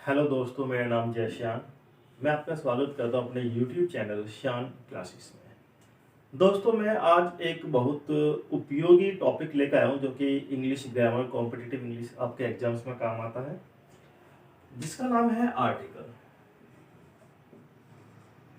Hello दोस्तों, मेरा नाम जय श्यान। मैं आपका स्वागत करता हूं अपने YouTube चैनल श्यान क्लासेस में। दोस्तों, मैं आज एक बहुत उपयोगी टॉपिक लेकर आया हूं जो कि इंग्लिश ग्रामर, कॉम्पिटिटिव इंग्लिश आपके एग्जाम्स में काम आता है, जिसका नाम है आर्टिकल।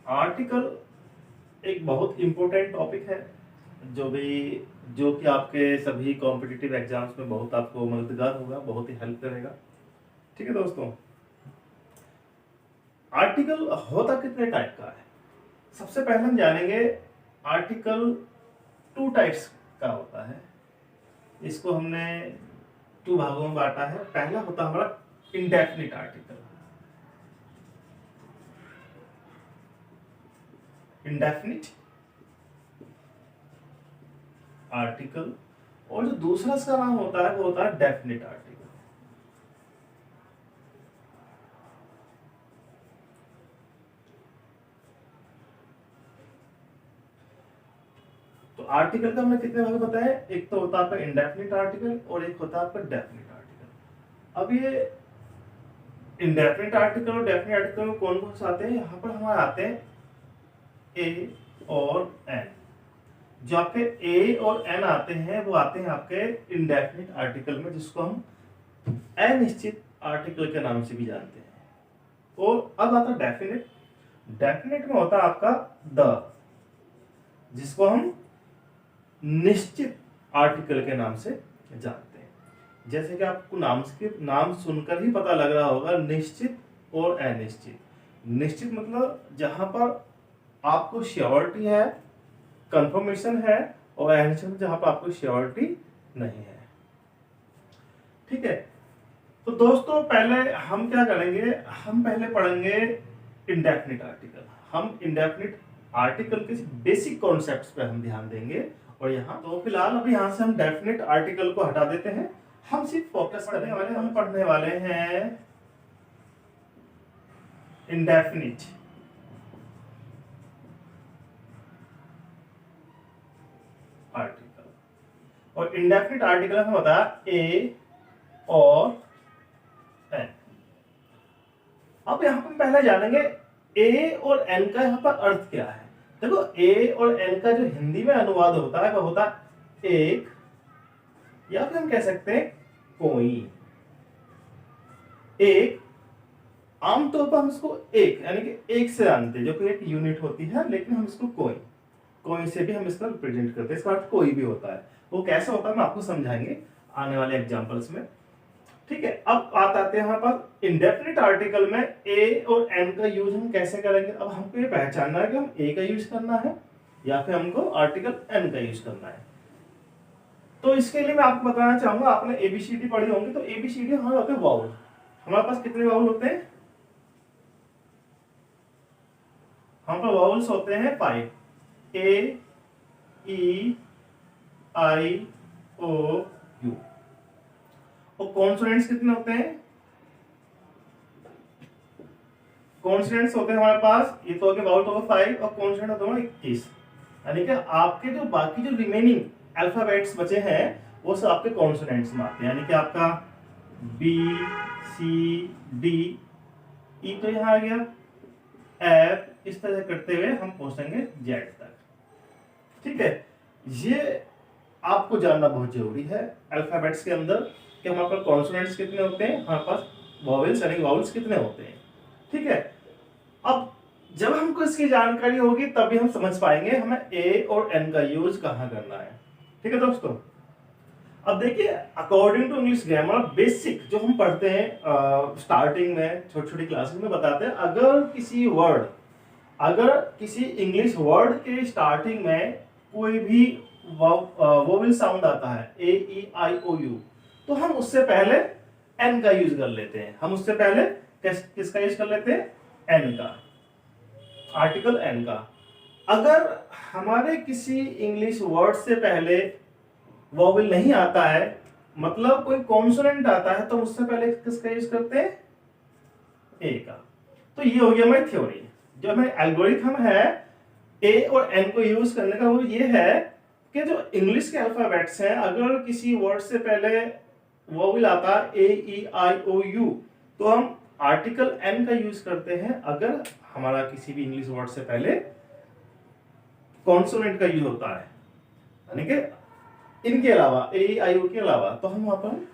आर्टिकल एक बहुत इम्पोर्टेंट टॉपिक है जो कि आपके सभी कॉम्पिटिटिव एग्जाम्स में बहुत आपको मददगार होगा, बहुत ही हेल्प करेगा। ठीक है दोस्तों, आर्टिकल होता कितने टाइप का है? सबसे पहले हम जानेंगे आर्टिकल 2 टाइप्स का होता है। इसको हमने 2 भागों में बांटा है। पहला होता है हमारा इंडेफिनिट आर्टिकल। इंडेफिनिट आर्टिकल, और जो दूसरा इसका नाम होता है वो होता है डेफिनिट आर्टिकल। तो आर्टिकल का हमने कितने भाग बताए? एक तो होता है आपका इंडेफिनिट आर्टिकल और एक होता है आपका डेफिनिट आर्टिकल। अब ये इंडेफिनिट आर्टिकल और डेफिनिट आर्टिकल में कौन कौन से आते हैं? यहाँ पर हमारे आते हैं ए और एन। जो आपके ए और एन आते हैं वो आते हैं आपके इंडेफिनिट आर्टिकल में, जिसको हम अनिश्चित आर्टिकल के नाम से भी जानते हैं। और अब आता है डेफिनिट। डेफिनिट में होता है आपका द, जिसको हम निश्चित आर्टिकल के नाम से जानते हैं। जैसे कि आपको नाम सुनकर ही पता लग रहा होगा, निश्चित और अनिश्चित। निश्चित मतलब जहां पर आपको श्योरिटी है, कंफर्मेशन है, और अनिश्चित जहां पर आपको श्योरिटी नहीं है। ठीक है, तो दोस्तों पहले हम क्या करेंगे? हम पहले पढ़ेंगे इंडेफिनिट आर्टिकल। हम इंडेफिनिट आर्टिकल के बेसिक कॉन्सेप्ट्स पे हम ध्यान देंगे। और यहाँ तो फिलहाल अभी यहाँ से हम डेफिनिट आर्टिकल को हटा देते हैं। हम सिर्फ फोकस करने वाले हम पढ़ने वाले हैं इंडेफिनिट आर्टिकल। और इंडेफिनिट आर्टिकल में बताया ए और एन। अब यहाँ पर पहले जानेंगे ए और एन का यहाँ पर अर्थ क्या है। देखो, ए और एन का जो हिंदी में अनुवाद होता है वह होता है एक, या फिर हम कह सकते हैं कोई। एक आमतौर पर हम इसको एक यानी कि एक से जानते हैं, जो कि एक यूनिट होती है, लेकिन हम इसको कोई से भी हम इसका रिप्रेजेंट करते हैं। इसका अर्थ कोई भी होता है। वो कैसे होता है मैं आपको समझाएंगे आने वाले एग्जांपल्स में। ठीक है, अब बात आते हैं हमारे पास इंडेफिनिट आर्टिकल में ए और एन का यूज हम कैसे करेंगे। अब हमको ये पहचानना है कि हम ए का यूज करना है या फिर हमको आर्टिकल एन का यूज करना है। तो इसके लिए मैं आपको बताना चाहूंगा, आपने एबीसीडी पढ़ी होंगी, तो एबीसीडी हमारे होते हैं वाउल। हमारे पास कितने वाउल होते हैं? हम पर वाउल्स होते हैं 5। ए, ई, आई, ओ, यू। और कॉन्सोनेंट्स कितने होते हैं? कॉन्सोनेंट्स होते हैं हमारे पास, ये तो हो गया वाउल तो 5, और कॉन्सोनेंट होते हैं 21। यानी कि आपके जो बाकी जो रिमेनिंग अल्फाबेट्स बचे हैं वो सब आपके कॉन्सोनेंट्स में आते हैं। यानी कि आपका बी, सी, डी, ई तो यहाँ आ गया, एफ, इस तरह करते हुए हम पहुंचेंगे जेड तक। ठीक है, ये आपको जानना बहुत जरूरी है अल्फाबेट्स के अंदर कि हमारे पास कॉन्सोनेंट्स कितने होते हैं, हमारे पास वॉवेल्स यानी वाउल्स कितने होते हैं। ठीक है, अब जब हमको इसकी जानकारी होगी तभी हम समझ पाएंगे हमें ए और एन का यूज कहां करना है। ठीक है दोस्तों, अब देखिए according to English grammar basic जो हम पढ़ते हैं स्टार्टिंग में छोटी छोटी क्लासेस में बताते हैं, अगर किसी इंग्लिश वर्ड के स्टार्टिंग में कोई भी वोवेल साउंड आता है, ए, ई, आई, ओ, यू, तो हम उससे पहले एन का यूज कर लेते हैं। हम उससे पहले किसका यूज कर लेते हैं? एन का, आर्टिकल एन का। अगर हमारे किसी इंग्लिश वर्ड से पहले वोवेल नहीं आता है, मतलब कोई कॉन्सोनेंट आता है, तो उससे पहले किसका यूज करते हैं? ए का। तो ये हो गया हमारी थ्योरी। जो हमें एल्गोरिथम है ए और एन को यूज करने का, वो ये है कि जो इंग्लिश के अल्फाबेट्स हैं, अगर किसी वर्ड से पहले वोवेल आता है ए, ई, आई, ओ, यू, तो हम आर्टिकल एन का यूज करते हैं अगर हमारा किसी भी इंग्लिश वर्ड से पहले कॉन्सोनेंट का यूज होता है, यानी कि इनके अलावा ए आई ओ के अलावा, तो हम वहां पर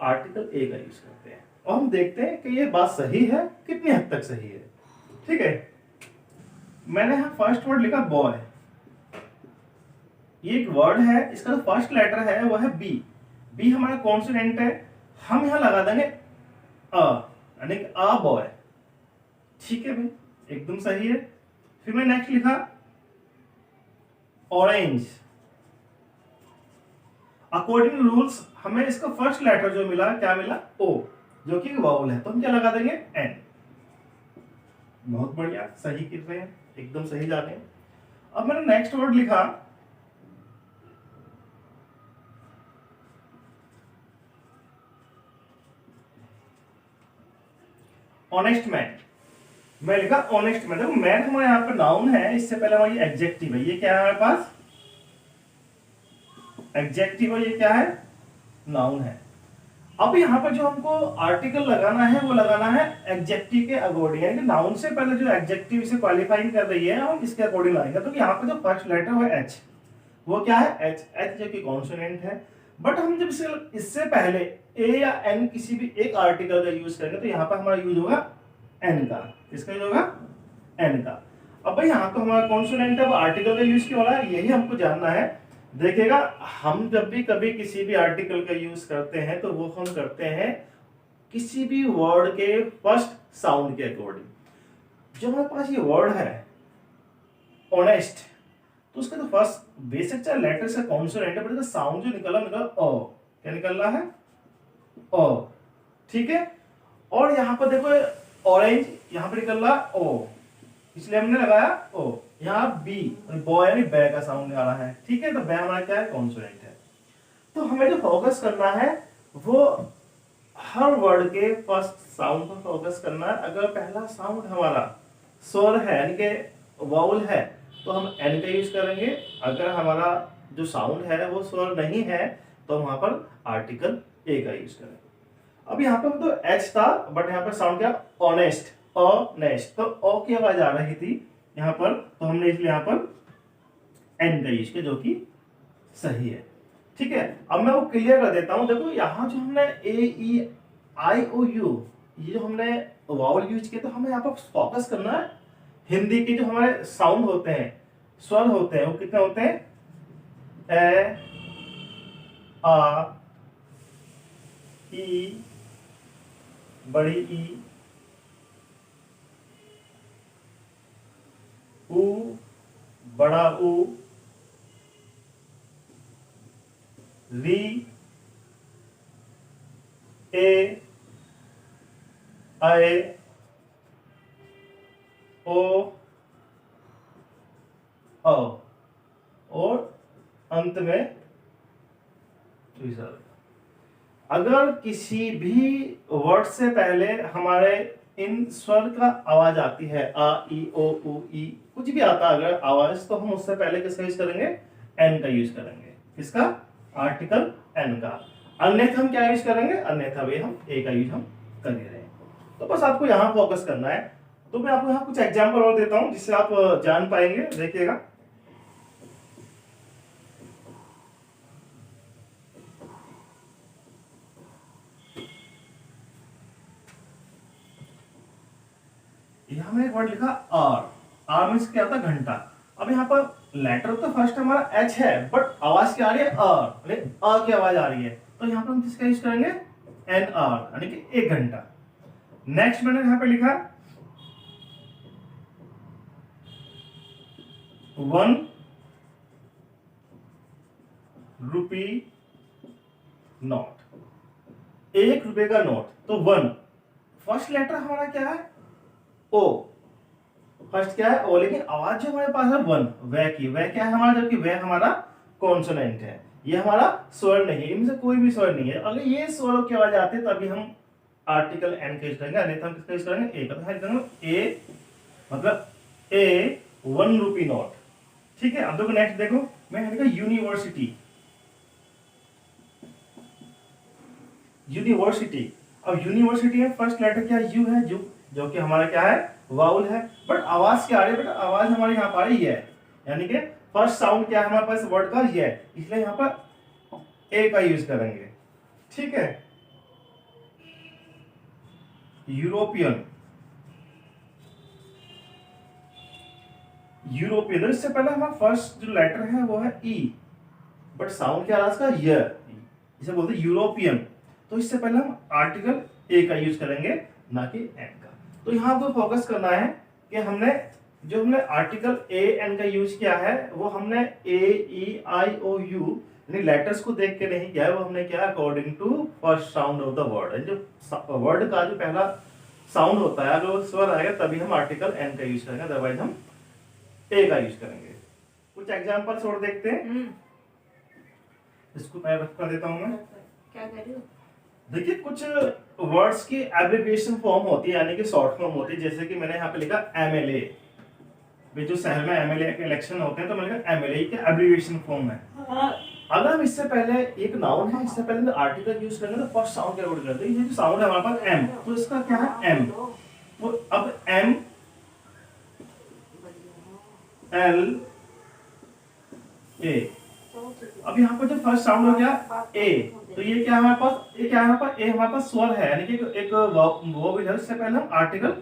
आर्टिकल ए का यूज करते हैं। और हम देखते हैं कि ये बात सही है, कितनी हद तक सही है। ठीक है, मैंने यहां फर्स्ट वर्ड लिखा बॉय। ये एक वर्ड है, इसका जो फर्स्ट लेटर है वो है बी। बी हमारा कॉन्सोनेंट है, हम यहां लगा देंगे अ, यानी कि अ बॉय। ठीक है भाई, एकदम सही है। फिर मैं नेक्स्ट लिखा ऑरेंज। अकॉर्डिंग टू रूल्स हमें इसका फर्स्ट लेटर जो मिला, क्या मिला, ओ, जो कि वाउल है, तो हम क्या लगा देंगे, एन। बहुत बढ़िया, सही कर रहे हैं, एकदम सही जा रहे हैं। अब मैंने नेक्स्ट वर्ड लिखा ऑनेस्ट मैन। मैं लिखा ऑनेस्ट मैन। देखो मैन हमारे यहाँ पे नाउन है, इससे पहले हमारी एडजेक्टिव है। ये क्या है हमारे पास, एडजेक्टिव है। ये क्या है, नाउन है। अब यहाँ पर जो हमको आर्टिकल लगाना है वो लगाना है एडजेक्टिव के अकॉर्डिंग, यानी कि नाउन से पहले जो एडजेक्टिव इसे क्वालिफाइंग कर रही है हम इसके अकॉर्डिंग लाएंगे। तो यहाँ पर जो फर्स्ट लेटर है एच, वो क्या है, एच। एच जो कि कॉन्सोनेंट है। बट हम जब इससे पहले ए या एन किसी भी एक आर्टिकल का यूज करेंगे तो यहाँ पर हमारा यूज होगा एन का। किसका यूज होगा, एन का। अब भाई यहाँ तो हमारा कॉन्सोनेंट है, अब आर्टिकल का यूज क्यों हो रहा है, यही हमको जानना है। देखिएगा, हम जब भी कभी किसी भी आर्टिकल का यूज करते हैं तो वो हम करते हैं किसी भी वर्ड के फर्स्ट साउंड के अकॉर्डिंग। जो हमारे पास ये वर्ड है ऑनेस्ट, तो उसका तो फर्स्ट बेसिक चाहे लेटर से कॉन्सोनेंट है, बट इसका साउंड जो निकला ओ। क्या निकल रहा है, ओ। ठीक है, और यहां पर देखो ऑरेंज, यहां पर निकल रहा ओ, इसलिए हमने लगाया ओ। यहाँ बी, बॉय यानी बै का साउंड आ रहा है। ठीक है, तो बै हमारा क्या है, कॉन्सोनेंट है। तो हमें जो फोकस करना है वो हर वर्ड के फर्स्ट साउंड पर फोकस करना है। अगर पहला साउंड हमारा स्वर है, यानी कि वाउल है, तो हम एन का यूज करेंगे। अगर हमारा जो साउंड है वो स्वर नहीं है तो वहां पर आर्टिकल ए का यूज करेंगे। अब यहाँ पर तो एच था, बट यहाँ पर साउंड क्या, ऑनेस्ट, ऑनेस्ट। तो ओ की आवाज आ रही थी यहाँ पर, तो हमने इसलिए यहाँ पर एन का यूज किया, जो कि सही है। ठीक है, अब मैं वो क्लियर कर देता हूं। देखो यहाँ जो हमने ए ई आई ओ यू, ये जो हमने वावल यूज किया, तो हमें यहाँ पर फोकस करना है हिंदी के जो हमारे साउंड होते हैं, स्वर होते हैं, वो कितने होते हैं, ए, आ, ई, बड़ी ई, ऊ, बड़ा ऊ, री, ए, आए, ओ, और अंत में अगर किसी भी वर्ड से पहले हमारे इन स्वर का आवाज आती है, आ ई ओ उ ई, कुछ भी आता है अगर आवाज, तो हम उससे पहले किसका यूज करेंगे, एन का यूज करेंगे। किसका, आर्टिकल एन का। अन्यथा हम क्या यूज करेंगे, अन्यथा भी हम ए का यूज हम कर रहे हैं। तो बस आपको यहाँ फोकस करना है। तो मैं आपको यहाँ कुछ एग्जाम्पल और देता हूं जिससे आप जान पाएंगे। देखिएगा, यहाँ में एक वर्ड लिखा आर। आर मीन्स क्या होता है, घंटा। अब यहाँ पर लेटर तो फर्स्ट हमारा एच है, बट आवाज क्या आ रही है, आर, अ की आवाज आ रही है। तो यहाँ पर हम किसका यूज करेंगे, एन आर, यानी कि 1 घंटा। नेक्स्ट मैंने यहाँ पे लिखा 1 रुपी नोट, 1 रुपए का नोट। तो 1, फर्स्ट लेटर हमारा क्या है, ओ। फर्स्ट क्या है, ओ, लेकिन आवाज जो हमारे पास है 1, वह की वह क्या है हमारा, जबकि वह हमारा कॉन्सोनेंट है। ये हमारा स्वर नहीं है, इनमें से कोई भी स्वर नहीं है। अगर ये स्वरों की आवाज आती है तभी हम आर्टिकल एन का यूज करेंगे, अन्यथा हम किसका यूज करेंगे, ए का। तो ए मतलब ए 1 रुपी नोट। ठीक है, अब देखो नेक्स्ट, देखो मैं लिखा यूनिवर्सिटी। यूनिवर्सिटी, अब यूनिवर्सिटी में फर्स्ट लेटर क्या यू है, यू, जो कि हमारा क्या है, वाउल है। बट आवाज क्या आ रही है, बट आवाज हमारे यहाँ पर आ रही है, यानी कि फर्स्ट साउंड क्या है हमारे पास वर्ड का, ये है, इसलिए यहाँ पर ए का यूज करेंगे। ठीक है, यूरोपियन, यूरोपियन, तो इससे पहले हमारा फर्स्ट जो लेटर है वो है ई, बट साउंड क्या आ रहा है इसका, य, इसे बोलते हैं यूरोपियन। तो इससे पहले हम आर्टिकल ए का यूज करेंगे, ना कि एन का। तो यहाँ आपको फोकस करना है कि हमने आर्टिकल ए एन का यूज किया है, वो हमने ए ई आई ओ यू यानी लेटर्स को देख के नहीं किया है, वो हमने किया according to first sound of the word. जो वर्ड का जो पहला साउंड होता है, अगर वो स्वर आएगा तभी हम आर्टिकल एन का यूज करेंगे, अदरवाइज हम ए का यूज करेंगे। कुछ एग्जांपल्स और देखते हैं। इसको मैं रख कर देता हूं मैं। क्या कर रही हो? देखिए, कुछ वर्ड्स की एब्रिविएशन फॉर्म होती है, यानी कि शॉर्ट फॉर्म होती है। जैसे कि मैंने यहाँ पे लिखा एमएलए, जो शहर में एमएलए के इलेक्शन होते हैं, तो मैंने लिखा एमएलए की एब्रिविएशन फॉर्म है। अगर हम इससे पहले एक नाउन है, इससे पहले आर्टिकल यूज करेंगे तो फर्स्ट साउंड क्या वर्ड करते हैं, ये जो साउंड है हमारे पास एम, तो इसका क्या है एम। तो अब एम एल ए, अब यहाँ पर जो फर्स्ट साउंड हो गया ए, तो ये क्या है हमारे पास, ये क्या है हमारे पास, ए हमारे पास स्वर है, यानी कि एक वोवेल है। इससे पहले हम आर्टिकल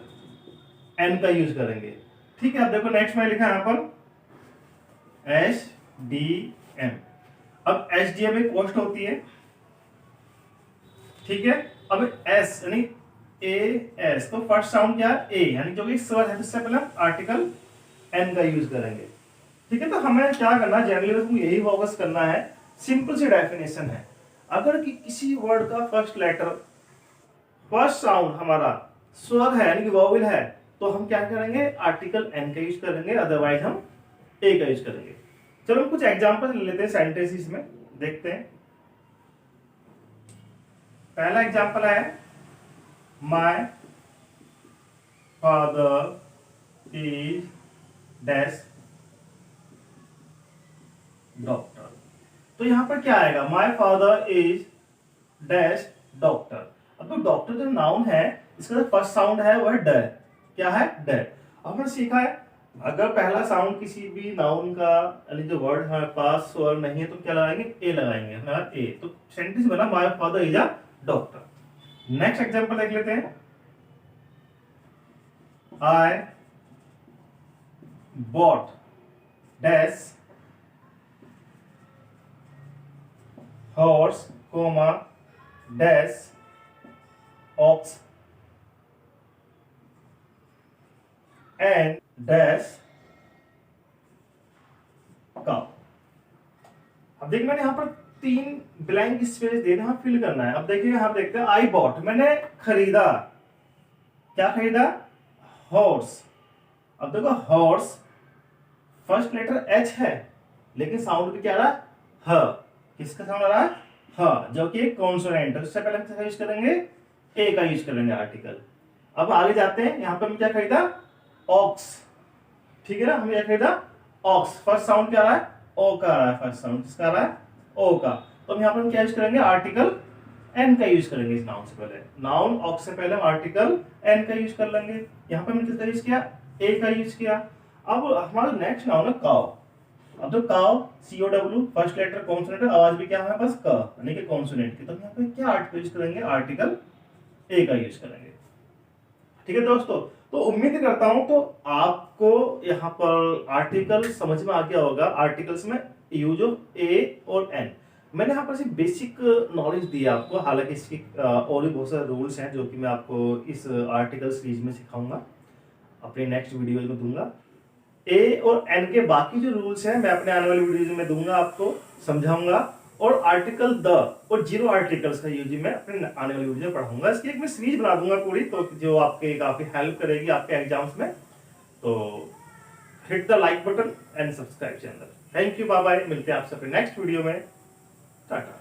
एन का यूज करेंगे। ठीक है, अब देखो नेक्स्ट में लिखा है यहाँ पर एच डी एम। अब एच डी एम एक पोस्ट होती है, ठीक है। अब एस यानी ए एस, तो फर्स्ट साउंड क्या है ए, यानी जो कि स्वर है, इससे पहले हम आर्टिकल एन का यूज करेंगे। ठीक है, तो हमें क्या करना है, जनरली यही फोकस करना है। सिंपल सी डेफिनेशन है, अगर कि किसी वर्ड का फर्स्ट लेटर, फर्स्ट साउंड हमारा स्वर है यानी कि वोवेल है, तो हम क्या करेंगे, आर्टिकल एन का यूज करेंगे, अदरवाइज हम ए का यूज करेंगे। चलो कुछ एग्जांपल ले लेते हैं सेंटेंसेस में, देखते हैं। पहला एग्जांपल है my father is dash doctor. तो यहां पर क्या आएगा, my father is dash doctor. अब तो डॉक्टर जो नाउन है, इसका जो फर्स्ट साउंड है वो है ड, क्या है ड। अब हमने सीखा है, अगर पहला साउंड किसी भी नाउन का यानी जो वर्ड हमारे पास स्वर नहीं है, तो क्या लगाएंगे, ए लगाएंगे, हमारा ए। तो सेंटेंस बना my father is a doctor. Next example देख लेते हैं। I bought dash horse, comma, dash, ox, and dash cow। अब देखिए मैंने यहाँ पर 3 ब्लैंक स्पेस दे रहा, फिल करना है। अब देखिए यहाँ देखते हैं, आई बॉट, मैंने खरीदा, क्या खरीदा, हॉर्स। अब देखो हॉर्स फर्स्ट लेटर एच है, लेकिन साउंड भी क्या रहा, ह। किसका साउंड आ रहा है, हाँ, जो कि एक कॉन्सोनेंट है। उससे पहले हम यूज करेंगे ए का यूज करेंगे आर्टिकल। अब आगे जाते हैं, यहाँ पे हम क्या खरीदा, ऑक्स, ठीक है ना, हम क्या खरीदा ऑक्स। फर्स्ट साउंड क्या आ रहा है, ओ का आ रहा है, फर्स्ट साउंड किसका आ रहा है, ओ का। तो हम यहाँ पर हम क्या यूज करेंगे, आर्टिकल एन का यूज करेंगे इस नाउन से पहले। नाउन ऑक्स से पहले हम आर्टिकल एन का यूज कर लेंगे। यहाँ पे हमने किसका यूज किया, ए का यूज किया। अब हमारा नेक्स्ट नाउन है काउ। अब तो cow COW first letter consonant, आवाज भी क्या है हमारे पास क, यानी कि कॉन्सोनेंट की। तो यहाँ पे क्या आर्टिकल यूज करेंगे, आर्टिकल ए का यूज करेंगे। ठीक है दोस्तों, तो उम्मीद करता हूं तो आपको यहाँ पर आर्टिकल समझ में आ गया होगा। आर्टिकल्स में यूज ऑफ ए और एन, मैंने यहाँ पर सिर्फ बेसिक नॉलेज दिया आपको, हालांकि इसकी और भी बहुत सारे रूल्स हैं जो कि मैं आपको इस आर्टिकल सीरीज में सिखाऊंगा, अपने नेक्स्ट वीडियो में दूंगा। ए और एन के बाकी जो रूल्स हैं मैं अपने आने वाली वीडियोज में दूंगा, आपको समझाऊंगा। और आर्टिकल द और 0 आर्टिकल्स का यूज मैं अपने आने वाली वीडियो में पढ़ाऊंगा। इसकी एक मैं सीरीज बना दूंगा पूरी, तो जो आपके काफी हेल्प करेगी आपके एग्जाम्स में। तो hit the like button and subscribe channel. Thank you, bye bye, मिलते हैं आपसे अपने नेक्स्ट वीडियो में, टाटा।